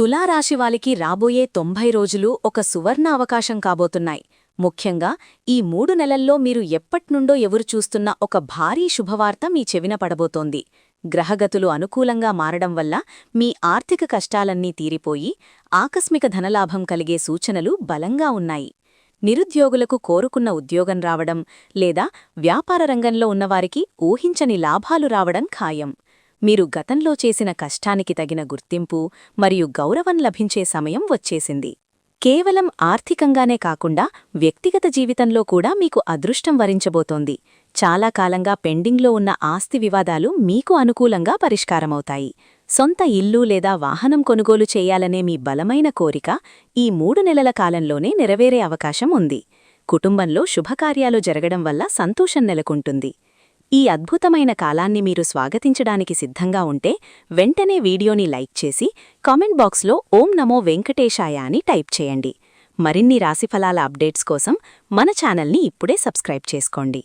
తులారాశివాలికి రాబోయే 90 రోజులు ఒక సువర్ణ అవకాశం కాబోతున్నాయి. ముఖ్యంగా ఈ 3 నెలల్లో మీరు ఎప్పట్నుండో ఎదురుచూస్తున్న ఒక భారీ శుభవార్త మీ చెవిన పడబోతోంది. గ్రహగతులు అనుకూలంగా మారడం వల్ల మీ ఆర్థిక కష్టాలన్నీ తీరిపోయి ఆకస్మిక ధనలాభం కలిగే సూచనలు బలంగా ఉన్నాయి. నిరుద్యోగులకు కోరుకున్న ఉద్యోగం రావడం లేదా వ్యాపార రంగంలో ఉన్నవారికి ఊహించని లాభాలు రావడం ఖాయం. మీరు గతంలో చేసిన కష్టానికి తగిన గుర్తింపు మరియు గౌరవం లభించే సమయం వచ్చేసింది. కేవలం ఆర్థికంగానే కాకుండా వ్యక్తిగత జీవితంలో కూడా మీకు అదృష్టం వరించబోతోంది. చాలా కాలంగా పెండింగ్లో ఉన్న ఆస్తి వివాదాలు మీకు అనుకూలంగా పరిష్కారమవుతాయి. సొంత ఇల్లు లేదా వాహనం కొనుగోలు చేయాలనే మీ బలమైన కోరిక ఈ 3 నెలల కాలంలోనే నెరవేరే అవకాశం ఉంది. కుటుంబంలో శుభకార్యాలు జరగడం వల్ల సంతోషం నెలకొంటుంది. ఈ అద్భుతమైన కాలాన్ని మీరు స్వాగతించడానికి సిద్ధంగా ఉంటే వెంటనే వీడియోని లైక్ చేసి కామెంట్ బాక్స్లో ఓం నమో వెంకటేశాయ అని టైప్ చేయండి. మరిన్ని రాశిఫలాల అప్డేట్స్ కోసం మన ఛానల్ని ఇప్పుడే సబ్స్క్రైబ్ చేసుకోండి.